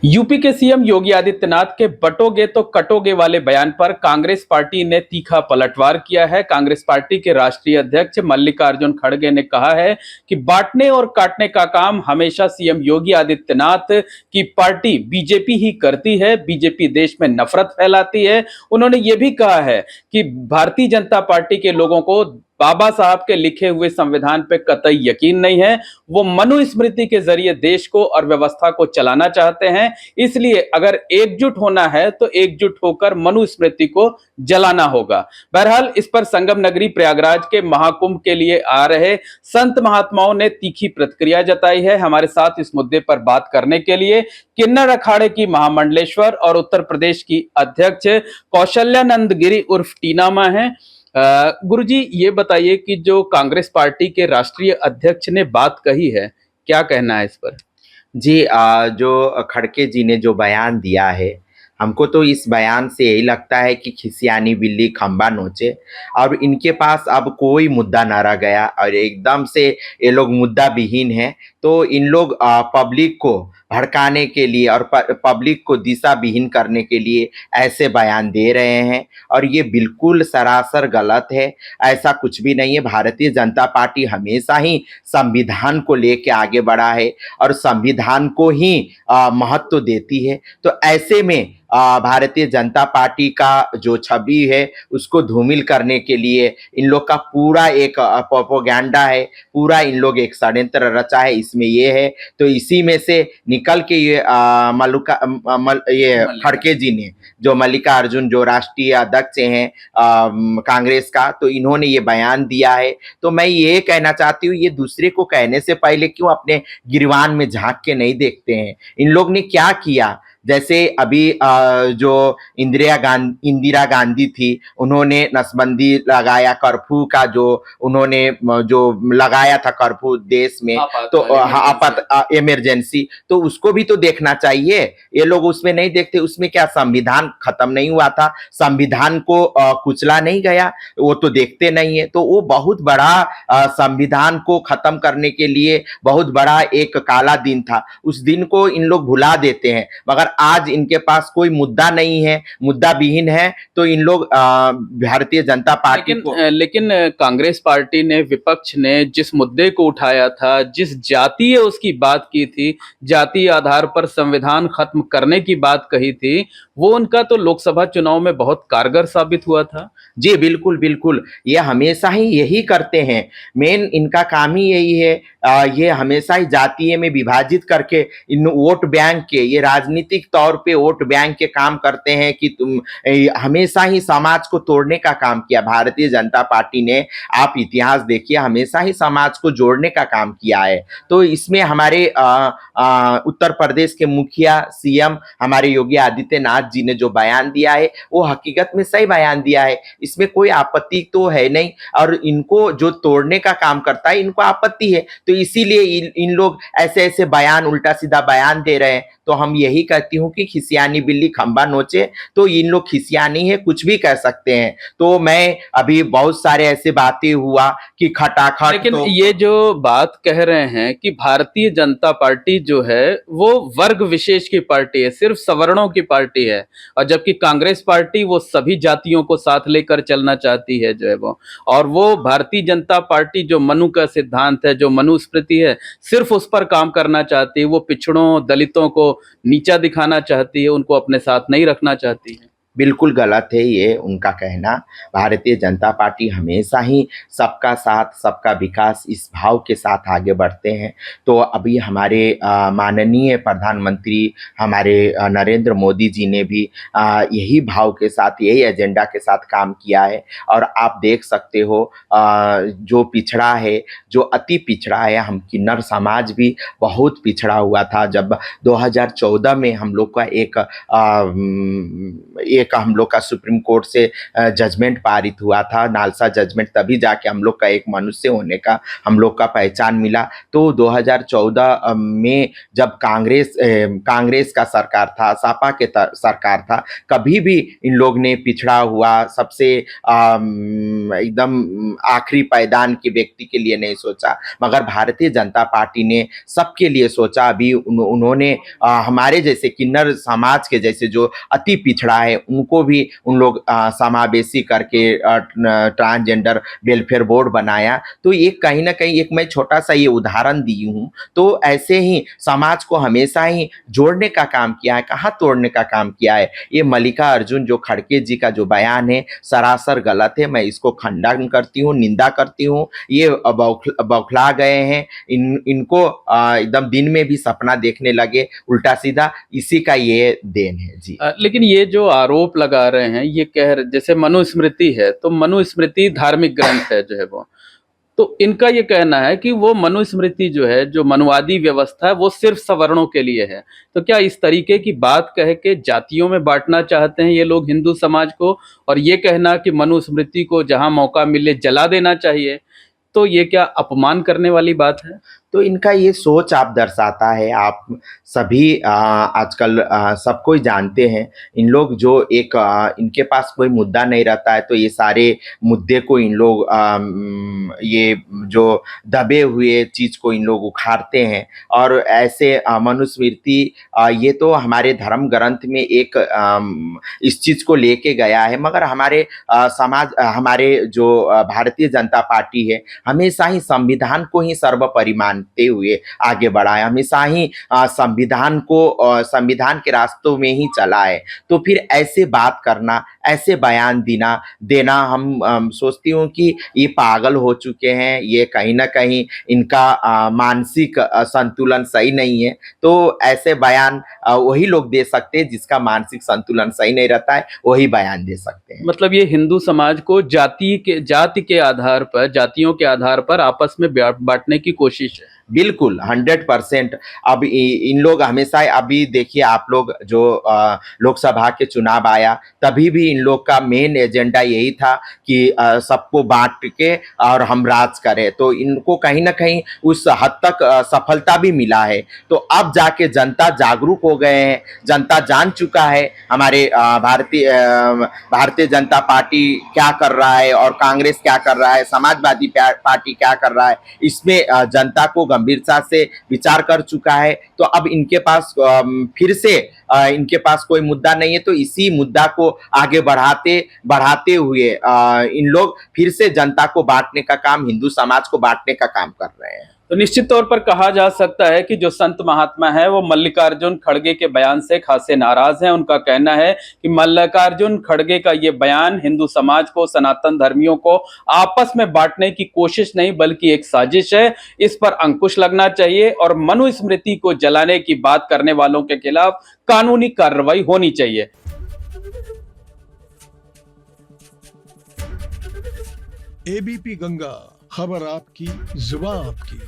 UP के CM Yogi Adityanath के बटोगे तो कटोगे वाले बयान पर कांग्रेस पार्टी ने तीखा पलटवार किया है। कांग्रेस पार्टी के राष्ट्रीय अध्यक्ष मल्लिकार्जुन खड़गे ने कहा है कि बांटने और काटने का काम हमेशा सीएम योगी आदित्यनाथ की पार्टी बीजेपी ही करती है। बीजेपी देश में नफरत फैलाती है। उन्होंने ये भी कहा है कि भारतीय जनता पार्टी के लोगों को बाबा साहब के लिखे हुए संविधान पे कतई यकीन नहीं है। वो मनुस्मृति के जरिए देश को और व्यवस्था को चलाना चाहते हैं। इसलिए अगर एकजुट होना है तो एकजुट होकर मनुस्मृति को जलाना होगा। बहरहाल इस पर संगम नगरी प्रयागराज के महाकुंभ के लिए आ रहे संत महात्माओं ने तीखी प्रतिक्रिया जताई है। हमारे साथ इस मुद्दे पर बात करने के लिए किन्नर अखाड़े की महामंडलेश्वर और उत्तर प्रदेश की अध्यक्ष कौशल्यानंद गिरी उर्फ टीना मां हैं। गुरुजी, ये बताइए कि जो कांग्रेस पार्टी के राष्ट्रीय अध्यक्ष ने बात कही है, क्या कहना है इस पर? जी जो खड़के जी ने जो बयान दिया है, हमको तो इस बयान से यही लगता है कि खिसियानी बिल्ली खंबा नोचे और इनके पास अब कोई मुद्दा ना रह गया और एकदम से ये लोग मुद्दा विहीन हैं। तो इन लोग पब्लिक को भड़काने के लिए और पब्लिक को दिशा विहीन करने के लिए ऐसे बयान दे रहे हैं और ये बिल्कुल सरासर गलत है। ऐसा कुछ भी नहीं है। भारतीय जनता पार्टी हमेशा ही संविधान को लेके आगे बढ़ा है और संविधान को ही महत्व देती है। तो ऐसे में भारतीय जनता पार्टी का जो छवि है उसको धूमिल करने के लिए इन लोग का पूरा एक प्रोपेगेंडा है, पूरा इन लोग एक षड्यंत्र रचा है। इसमें ये है तो इसी में से निकल के ये ये खड़के जी ने जो मल्लिकार्जुन जो राष्ट्रीय अध्यक्ष हैं कांग्रेस का, तो इन्होंने ये बयान दिया है। तो मैं ये कहना चाहती हूँ, ये दूसरे को कहने से पहले क्यों अपने गिरवान में झांक के नहीं देखते हैं। इन लोग ने क्या किया, जैसे अभी जो इंदिरा गांधी थी, उन्होंने नसबंदी लगाया, कर्फ्यू का जो उन्होंने जो लगाया था कर्फ्यू देश में, तो इमरजेंसी, तो उसको भी तो देखना चाहिए। ये लोग उसमें नहीं देखते। उसमें क्या संविधान खत्म नहीं हुआ था, संविधान को कुचला नहीं गया, वो तो देखते नहीं है। तो वो बहुत बड़ा संविधान को खत्म करने के लिए बहुत बड़ा एक काला दिन था। उस दिन को इन लोग भुला देते हैं। मगर आज इनके पास कोई मुद्दा नहीं है, मुद्दा विहीन है, तो इन लोग भारतीय जनता पार्टी लेकिन कांग्रेस पार्टी ने, विपक्ष ने जिस मुद्दे को उठाया था, जिस जातीय उसकी बात की थी, जातीय आधार पर संविधान खत्म करने की बात कही थी, वो उनका तो लोकसभा चुनाव में बहुत कारगर साबित हुआ था। जी बिल्कुल बिल्कुल, ये हमेशा ही यही करते हैं। मेन इनका काम ही यही है। ये हमेशा ही जातीय में विभाजित करके इन वोट बैंक के, ये राजनीतिक तौर पे वोट बैंक के काम करते हैं कि तुम हमेशा ही समाज को तोड़ने का काम किया भारतीय जनता पार्टी ने। आप इतिहास देखिए, हमेशा ही समाज को जोड़ने का काम किया है। तो इसमें हमारे उत्तर प्रदेश के मुखिया सीएम हमारे योगी आदित्यनाथ जी ने जो बयान दिया है वो हकीकत में सही बयान दिया है। इसमें कोई आपत्ति तो है नहीं और इनको जो तोड़ने का काम करता है इनको आपत्ति है। तो इसीलिए इन लोग ऐसे ऐसे बयान, उल्टा सीधा बयान दे रहे हैं। तो हम यही कहती हूँ कि खिसियानी बिल्ली खंबा नोचे। तो इन लोग खिसियानी है, कुछ भी कह सकते हैं। तो मैं अभी बहुत सारे ऐसे बातें हुआ कि खटाखट, लेकिन तो ये जो बात कह रहे हैं कि भारतीय जनता पार्टी जो है वो वर्ग विशेष की पार्टी है, सिर्फ सवर्णों की पार्टी है, और जबकि कांग्रेस पार्टी वो सभी जातियों को साथ लेकर चलना चाहती है जो है वो। और वो भारतीय जनता पार्टी जो मनु का सिद्धांत है, जो मनुस्मृति है, सिर्फ उस पर काम करना चाहती है। वो पिछड़ों, दलितों को नीचा दिखाना चाहती है, उनको अपने साथ नहीं रखना चाहती है। बिल्कुल गलत है ये उनका कहना। भारतीय जनता पार्टी हमेशा ही सबका साथ, सबका विकास इस भाव के साथ आगे बढ़ते हैं। तो अभी हमारे माननीय प्रधानमंत्री हमारे नरेंद्र मोदी जी ने भी यही भाव के साथ, यही एजेंडा के साथ काम किया है। और आप देख सकते हो जो पिछड़ा है, जो अति पिछड़ा है, हम किन्नर समाज भी बहुत पिछड़ा हुआ था। जब 2014 में हम लोग का एक एक हम लोग का सुप्रीम कोर्ट से जजमेंट पारित हुआ था, नालसा जजमेंट, तभी जाके हम लोग का एक मनुष्य होने का हम लोग का पहचान मिला। तो 2014 में जब कांग्रेस का सरकार था, सपा के सरकार था, कभी भी इन लोग ने पिछड़ा हुआ सबसे एकदम आखिरी पायदान के व्यक्ति के लिए नहीं सोचा, मगर भारतीय जनता पार्टी ने सबके लिए सोचा। अभी उन्होंने हमारे जैसे किन्नर समाज के जैसे जो अति पिछड़ा है उनको भी उन लोग समावेशी करके ट्रांसजेंडर वेलफेयर बोर्ड बनाया। तो ये कहीं ना कहीं एक मैं छोटा सा ये उदाहरण दी हूँ। तो ऐसे ही समाज को हमेशा ही जोड़ने का काम किया है, कहाँ तोड़ने का काम किया है। ये मल्लिकार्जुन जो खड़गे जी का जो बयान है सरासर गलत है, मैं इसको खंडन करती हूँ, निंदा करती हूँ। ये बौखला गए हैं, इनको एकदम दिन में भी सपना देखने लगे उल्टा सीधा, इसी का ये देन है जी। लेकिन ये जो आरोप लगा रहे हैं, ये जैसे मनुस्मृति है, तो मनुस्मृति धार्मिक ग्रंथ है जो है वो, तो इनका ये कहना है कि वो मनुस्मृति जो है, जो मनुवादी व्यवस्था है, वो सिर्फ सवर्णों के लिए है। तो क्या इस तरीके की बात कह के जातियों में बांटना चाहते हैं ये लोग हिंदू समाज को, और ये कहना कि मनुस्मृति को जहां मौका मिले जला देना चाहिए, तो ये क्या अपमान करने वाली बात है? तो इनका ये सोच आप दर्शाता है। आप सभी आजकल सबको ही जानते हैं, इन लोग जो एक इनके पास कोई मुद्दा नहीं रहता है तो ये सारे मुद्दे को इन लोग ये जो दबे हुए चीज़ को इन लोग उखाड़ते हैं। और ऐसे मनुस्मृति ये तो हमारे धर्म ग्रंथ में एक इस चीज़ को लेके गया है, मगर हमारे समाज हमारे जो भारतीय जनता पार्टी है हमेशा ही संविधान को ही सर्वोपरि मानते हुए आगे बढ़ा है, हमेशा ही संविधान को संविधान के रास्तों में ही चला है। तो फिर ऐसे बात करना, ऐसे बयान देना हम सोचती हूँ कि ये पागल हो चुके हैं, ये कहीं ना कहीं इनका मानसिक संतुलन सही नहीं है। तो ऐसे बयान वही लोग दे सकते हैं जिसका मानसिक संतुलन सही नहीं रहता है, वही बयान दे सकते हैं। मतलब ये हिंदू समाज को जाति के आधार पर, जातियों के आधार पर आपस में बांटने की कोशिश है। बिल्कुल 100%। अब इन लोग हमेशा, अभी देखिए आप लोग जो लोकसभा के चुनाव आया तभी भी इन लोग का मेन एजेंडा यही था कि सबको बांट के और हम राज करें। तो इनको कहीं ना कहीं उस हद तक सफलता भी मिला है। तो अब जाके जनता जागरूक हो गए हैं, जनता जान चुका है हमारे भारतीय जनता पार्टी क्या कर रहा है और कांग्रेस क्या कर रहा है, समाजवादी पार्टी क्या कर रहा है। इसमें जनता को गंभीरता से विचार कर चुका है। तो अब इनके पास फिर से इनके पास कोई मुद्दा नहीं है, तो इसी मुद्दा को आगे बढ़ाते हुए इन लोग फिर से जनता को बांटने का काम, हिंदू समाज को बांटने का काम कर रहे हैं। तो निश्चित तौर पर कहा जा सकता है कि जो संत महात्मा है वो मल्लिकार्जुन खड़गे के बयान से खासे नाराज हैं। उनका कहना है कि मल्लिकार्जुन खड़गे का ये बयान हिंदू समाज को, सनातन धर्मियों को आपस में बांटने की कोशिश नहीं बल्कि एक साजिश है। इस पर अंकुश लगना चाहिए और मनुस्मृति को जलाने की बात करने वालों के खिलाफ कानूनी कार्रवाई होनी चाहिए। एबीपी गंगा, खबर आपकी, जुबान आपकी।